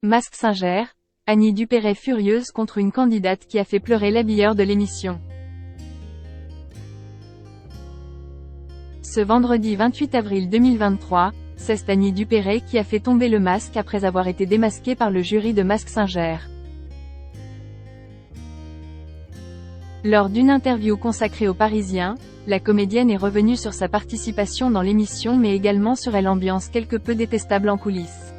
Mask Singer, Annie Dupéret furieuse contre une candidate qui a fait pleurer l'habilleur de l'émission. Ce vendredi 28 avril 2023, c'est Annie Dupéret qui a fait tomber le masque après avoir été démasquée par le jury de Mask Singer. Lors d'une interview consacrée aux Parisiens, la comédienne est revenue sur sa participation dans l'émission mais également sur l'ambiance quelque peu détestable en coulisses.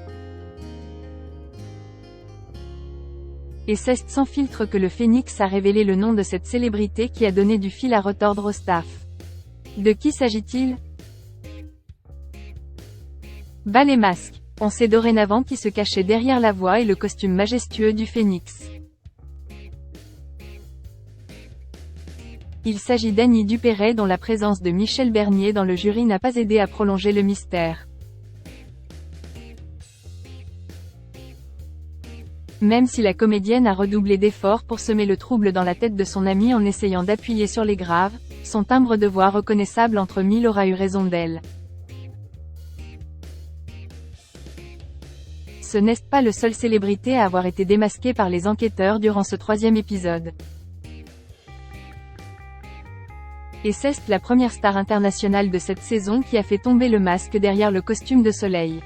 Et c'est sans filtre que le Phénix a révélé le nom de cette célébrité qui a donné du fil à retordre au staff. De qui s'agit-il? Bas les masques. On sait dorénavant qui se cachait derrière la voix et le costume majestueux du Phénix. Il s'agit d'Annie Dupéret dont la présence de Michel Bernier dans le jury n'a pas aidé à prolonger le mystère. Même si la comédienne a redoublé d'efforts pour semer le trouble dans la tête de son amie en essayant d'appuyer sur les graves, son timbre de voix reconnaissable entre mille aura eu raison d'elle. Ce n'est pas le seul célébrité à avoir été démasqué par les enquêteurs durant ce 3e épisode. Et c'est la première star internationale de cette saison qui a fait tomber le masque derrière le costume de soleil.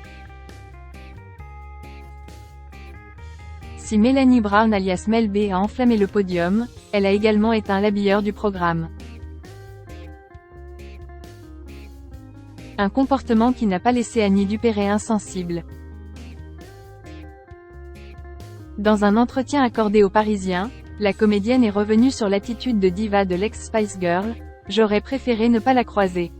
Si Mélanie Brown alias Mel B a enflammé le podium, elle a également éteint l'habilleur du programme. Un comportement qui n'a pas laissé Annie Dupéret insensible. Dans un entretien accordé aux Parisiens, la comédienne est revenue sur l'attitude de diva de l'ex-Spice Girl. « J'aurais préféré ne pas la croiser.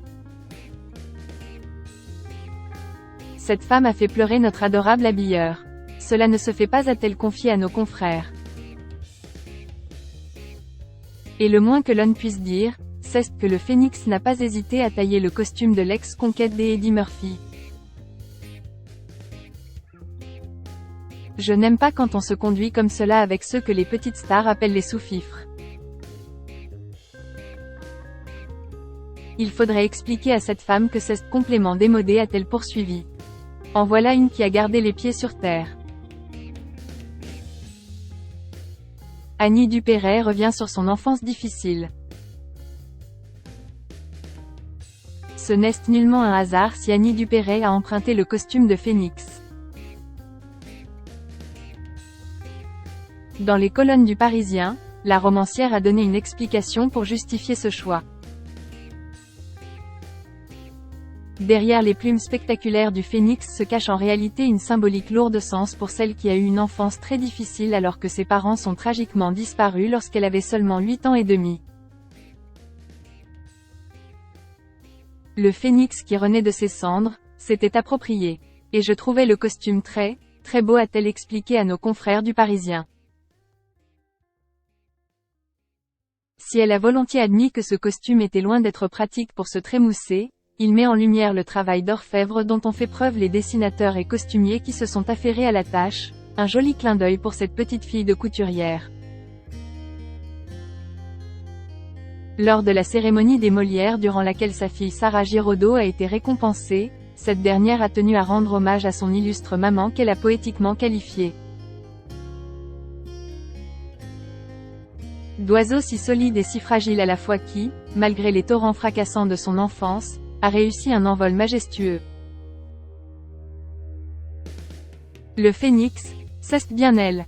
Cette femme a fait pleurer notre adorable habilleur. Cela ne se fait pas, a-t-elle confié à nos confrères. Et le moins que l'on puisse dire, c'est que le Phénix n'a pas hésité à tailler le costume de l'ex-conquête d'Eddie Murphy. Je n'aime pas quand on se conduit comme cela avec ceux que les petites stars appellent les sous-fifres. Il faudrait expliquer à cette femme que c'est complément démodé, a-t-elle poursuivi. En voilà une qui a gardé les pieds sur terre. Annie Dupéret revient sur son enfance difficile. Ce n'est nullement un hasard si Annie Dupéret a emprunté le costume de Phénix. Dans les colonnes du Parisien, la romancière a donné une explication pour justifier ce choix. Derrière les plumes spectaculaires du Phénix se cache en réalité une symbolique lourde de sens pour celle qui a eu une enfance très difficile alors que ses parents sont tragiquement disparus lorsqu'elle avait seulement 8 ans et demi. Le Phénix qui renaît de ses cendres, s'était approprié. Et je trouvais le costume très beau, a-t-elle expliqué à nos confrères du Parisien. Si elle a volontiers admis que ce costume était loin d'être pratique pour se trémousser, il met en lumière le travail d'orfèvre dont ont fait preuve les dessinateurs et costumiers qui se sont affairés à la tâche, un joli clin d'œil pour cette petite fille de couturière. Lors de la cérémonie des Molières durant laquelle sa fille Sarah Giraudot a été récompensée, cette dernière a tenu à rendre hommage à son illustre maman qu'elle a poétiquement qualifiée d'oiseau si solide et si fragile à la fois qui, malgré les torrents fracassants de son enfance, a réussi un envol majestueux. Le Phénix, c'est bien elle.